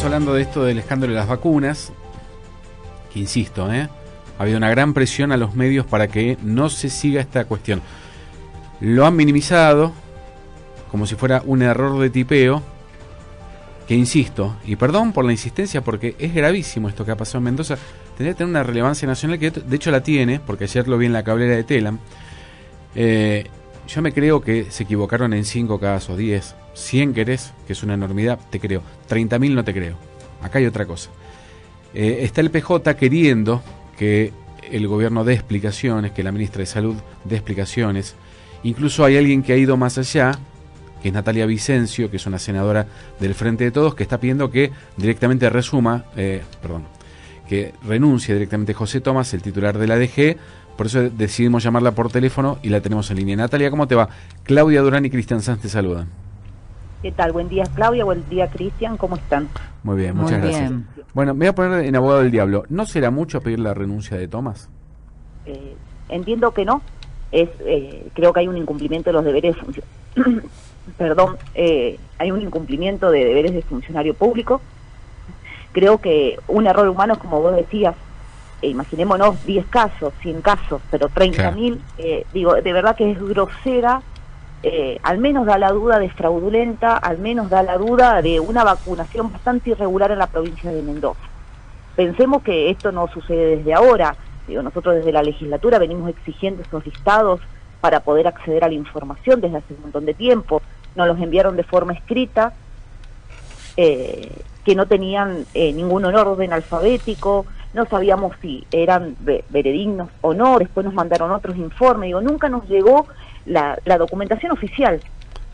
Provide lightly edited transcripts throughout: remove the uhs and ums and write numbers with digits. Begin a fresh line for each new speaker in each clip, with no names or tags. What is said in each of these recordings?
hablando de esto del escándalo de las vacunas, que insisto, ha habido una gran presión a los medios para que no se siga esta cuestión. Lo han minimizado como si fuera un error de tipeo, que insisto, y perdón por la insistencia porque es gravísimo esto que ha pasado en Mendoza, tendría que tener una relevancia nacional, que de hecho la tiene, porque ayer lo vi en la cablera de Telam. Yo me creo que se equivocaron en 5 casos, 10, 100 querés, que es una enormidad, te creo. 30.000 no te creo. Acá hay otra cosa. Está el PJ queriendo que el gobierno dé explicaciones, que la ministra de Salud dé explicaciones. Incluso hay alguien que ha ido más allá, que es Natalia Vicencio, que es una senadora del Frente de Todos, que está pidiendo que directamente que renuncie directamente José Tomás, el titular de la ADG. Por eso decidimos llamarla por teléfono y la tenemos en línea. Natalia, ¿cómo te va? Claudia Durán y Cristian Sanz te saludan.
¿Qué tal? Buen día, Claudia. Buen día, Cristian. ¿Cómo están?
Muy bien, muchas gracias. Bueno, me voy a poner en abogado del diablo. ¿No será mucho pedir la renuncia de Tomás?
Entiendo que no. Creo que hay un incumplimiento de los deberes perdón, hay un incumplimiento de deberes de funcionario público. Creo que un error humano, como vos decías, imaginémonos 10 casos, 100 casos, pero 30.000, digo, de verdad que es grosera, al menos da la duda de fraudulenta, al menos da la duda de una vacunación bastante irregular en la provincia de Mendoza. Pensemos que esto no sucede desde ahora, digo, nosotros desde la legislatura venimos exigiendo esos listados para poder acceder a la información desde hace un montón de tiempo, nos los enviaron de forma escrita, que no tenían ningún orden alfabético, no sabíamos si eran veredignos o no, después nos mandaron otros informes, digo, nunca nos llegó la documentación oficial.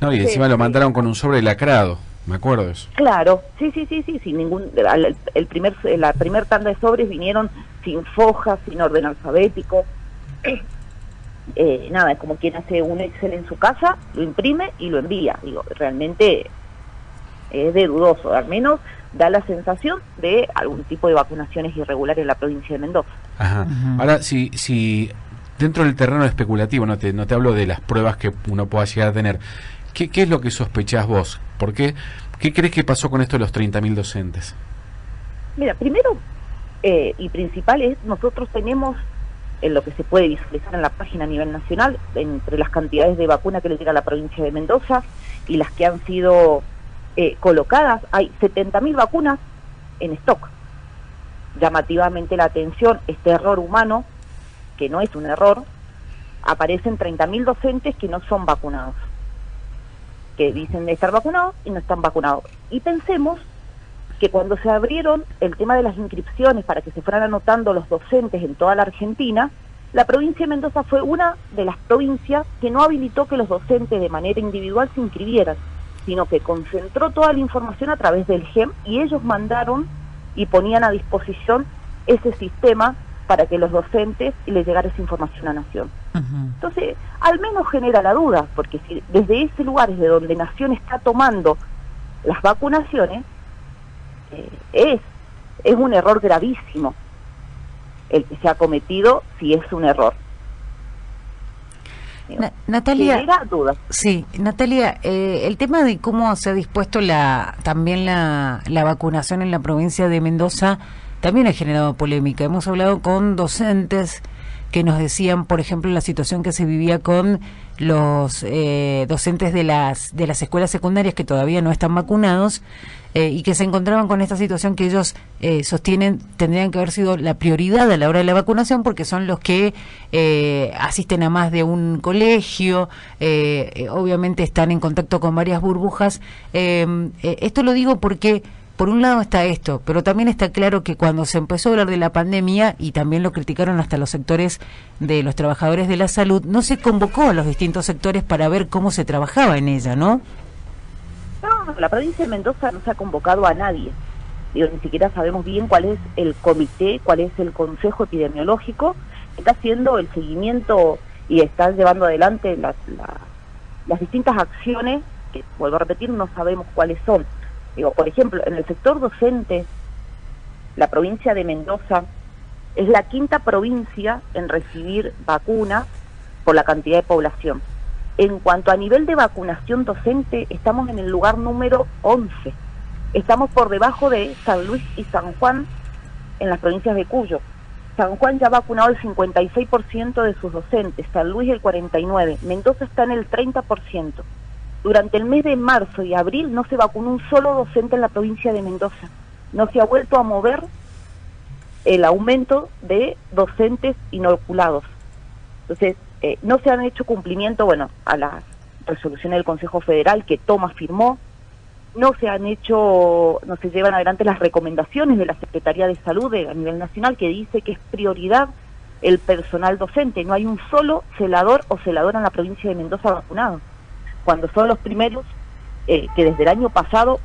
No, y encima lo mandaron con un sobre lacrado, me acuerdo de eso.
Claro, sí, sin ningún, la primer tanda de sobres vinieron sin fojas, sin orden alfabético, nada, es como quien hace un Excel en su casa, lo imprime y lo envía, digo, realmente es de dudoso, al menos da la sensación de algún tipo de vacunaciones irregulares en la provincia de Mendoza.
Ajá. Ahora, si dentro del terreno especulativo, no te hablo de las pruebas que uno pueda llegar a tener, ¿qué es lo que sospechás vos? ¿Por qué? ¿Qué crees que pasó con esto de los 30.000 docentes?
Mira, primero y principal es, nosotros tenemos en lo que se puede visualizar en la página a nivel nacional, entre las cantidades de vacunas que le llega a la provincia de Mendoza y las que han sido colocadas, hay 70.000 vacunas en stock. Llamativamente la atención, este error humano, que no es un error, aparecen 30.000 docentes que no son vacunados, que dicen de estar vacunados y no están vacunados. Y pensemos que cuando se abrieron el tema de las inscripciones para que se fueran anotando los docentes en toda la Argentina, la provincia de Mendoza fue una de las provincias que no habilitó que los docentes de manera individual se inscribieran, sino que concentró toda la información a través del GEM y ellos mandaron y ponían a disposición ese sistema para que los docentes les llegara esa información a Nación. Entonces, al menos genera la duda, porque si desde ese lugar es de donde Nación está tomando las vacunaciones, es un error gravísimo el que se ha cometido, si es un error.
Natalia,
dudas.
Sí, Natalia, el tema de cómo se ha dispuesto también la vacunación en la provincia de Mendoza también ha generado polémica. Hemos hablado con docentes que nos decían, por ejemplo, la situación que se vivía con los docentes de las escuelas secundarias que todavía no están vacunados y que se encontraban con esta situación que ellos sostienen tendrían que haber sido la prioridad a la hora de la vacunación porque son los que asisten a más de un colegio, obviamente están en contacto con varias burbujas. Esto lo digo porque por un lado está esto, pero también está claro que cuando se empezó a hablar de la pandemia, y también lo criticaron hasta los sectores de los trabajadores de la salud, no se convocó a los distintos sectores para ver cómo se trabajaba en ella, ¿no?
No, la provincia de Mendoza no se ha convocado a nadie. Digo, ni siquiera sabemos bien cuál es el comité, cuál es el consejo epidemiológico que está haciendo el seguimiento y está llevando adelante las distintas acciones, que vuelvo a repetir, no sabemos cuáles son. Digo, por ejemplo, en el sector docente, la provincia de Mendoza es la 5ª provincia en recibir vacunas por la cantidad de población. En cuanto a nivel de vacunación docente, estamos en el lugar número 11. estamos por debajo de San Luis y San Juan en las provincias de Cuyo. San Juan ya ha vacunado el 56% de sus docentes, San Luis el 49%, Mendoza está en el 30%. Durante el mes de marzo y abril no se vacunó un solo docente en la provincia de Mendoza. No se ha vuelto a mover el aumento de docentes inoculados. Entonces, no se han hecho cumplimiento, bueno, a las resoluciones del Consejo Federal que Thomas firmó, no se llevan adelante las recomendaciones de la Secretaría de Salud a nivel nacional, que dice que es prioridad el personal docente. No hay un solo celador o celadora en la provincia de Mendoza vacunado, cuando son los primeros que desde el año pasado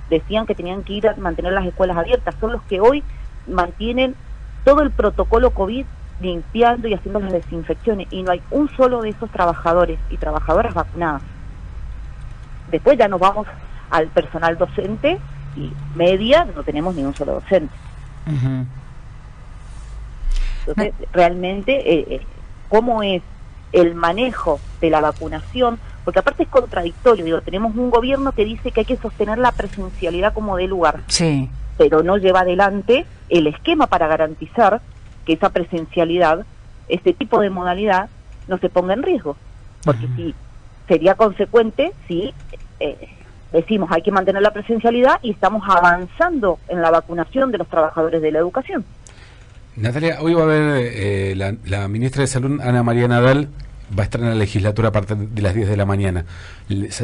decían que tenían que ir a mantener las escuelas abiertas. Son los que hoy mantienen todo el protocolo COVID, limpiando y haciendo las desinfecciones, y no hay un solo de esos trabajadores y trabajadoras vacunadas. Después ya nos vamos al personal docente y media, no tenemos ni un solo docente.
Uh-huh.
Entonces, realmente, ¿cómo es el manejo de la vacunación? Porque aparte es contradictorio, digo, tenemos un gobierno que dice que hay que sostener la presencialidad como de lugar,
sí,
pero no lleva adelante el esquema para garantizar que esa presencialidad, este tipo de modalidad, no se ponga en riesgo. Porque
uh-huh,
si sería consecuente si decimos hay que mantener la presencialidad y estamos avanzando en la vacunación de los trabajadores de la educación.
Natalia, hoy va a haber la ministra de Salud, Ana María Nadal, va a estar en la legislatura a partir de las 10 de la mañana.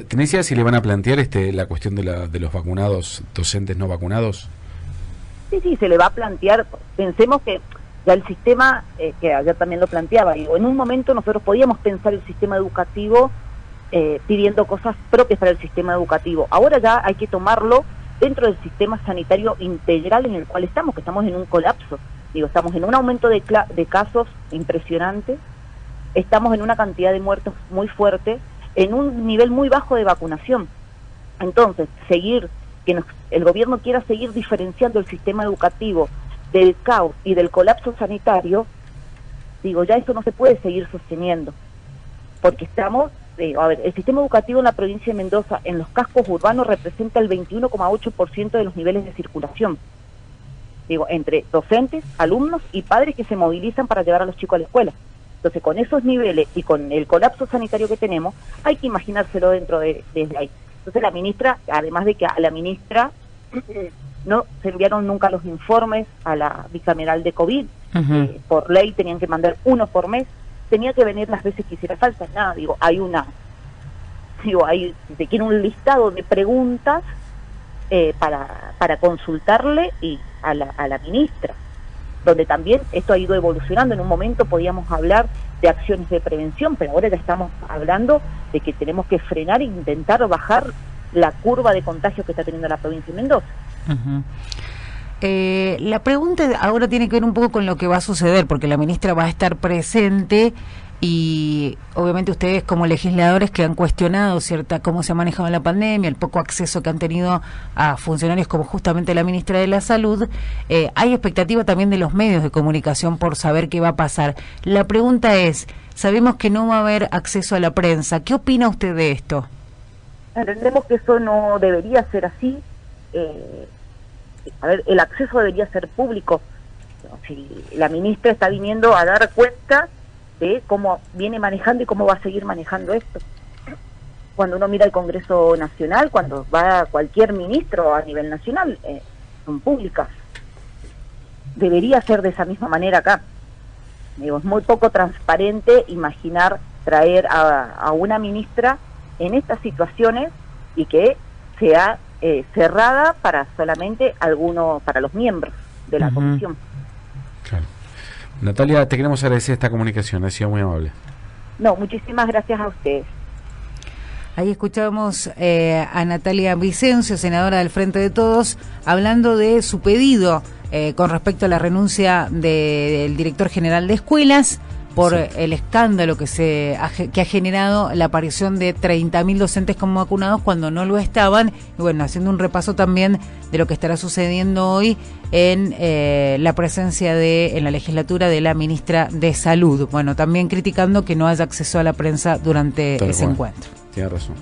¿Tenés idea si le van a plantear la cuestión de los vacunados, docentes no vacunados?
Sí, se le va a plantear. Pensemos que ya el sistema, que ayer también lo planteaba, digo, en un momento nosotros podíamos pensar el sistema educativo pidiendo cosas propias para el sistema educativo. Ahora ya hay que tomarlo dentro del sistema sanitario integral en el cual estamos, que estamos en un colapso. Digo, estamos en un aumento de casos impresionante, estamos en una cantidad de muertos muy fuerte, en un nivel muy bajo de vacunación. Entonces, el gobierno quiera seguir diferenciando el sistema educativo del caos y del colapso sanitario, digo, ya eso no se puede seguir sosteniendo, porque el sistema educativo en la provincia de Mendoza, en los cascos urbanos, representa el 21,8% de los niveles de circulación. Digo, entre docentes, alumnos y padres que se movilizan para llevar a los chicos a la escuela. Entonces, con esos niveles y con el colapso sanitario que tenemos, hay que imaginárselo desde ahí. Entonces, la ministra, además de que a la ministra no se enviaron nunca los informes a la bicameral de COVID,
uh-huh,
por ley tenían que mandar uno por mes, tenía que venir las veces que hiciera falta. Nada, se quiere un listado de preguntas para consultarle y a la ministra, donde también esto ha ido evolucionando. En un momento podíamos hablar de acciones de prevención, pero ahora ya estamos hablando de que tenemos que frenar e intentar bajar la curva de contagio que está teniendo la provincia de Mendoza.
uh-huh. La pregunta ahora tiene que ver un poco con lo que va a suceder, porque la ministra va a estar presente y obviamente ustedes como legisladores que han cuestionado cómo se ha manejado la pandemia, el poco acceso que han tenido a funcionarios como justamente la ministra de la Salud, hay expectativa también de los medios de comunicación por saber qué va a pasar. La pregunta es, sabemos que no va a haber acceso a la prensa, ¿qué opina usted de esto?
Entendemos que eso no debería ser así. El acceso debería ser público. Si la ministra está viniendo a dar cuenta de cómo viene manejando y cómo va a seguir manejando esto. Cuando uno mira el Congreso Nacional, cuando va cualquier ministro a nivel nacional, son públicas. Debería ser de esa misma manera acá. Digo, es muy poco transparente imaginar traer a una ministra en estas situaciones y que sea cerrada para solamente para los miembros de la comisión.
Claro. Natalia, te queremos agradecer esta comunicación, ha sido muy amable.
No, muchísimas gracias a ustedes.
Ahí escuchamos a Natalia Vicencio, senadora del Frente de Todos, hablando de su pedido con respecto a la renuncia del director general de escuelas por el escándalo que ha generado la aparición de 30.000 docentes como vacunados cuando no lo estaban. Y bueno, haciendo un repaso también de lo que estará sucediendo hoy en la presencia en la legislatura de la ministra de Salud. Bueno, también criticando que no haya acceso a la prensa durante ese encuentro.
Tiene razón.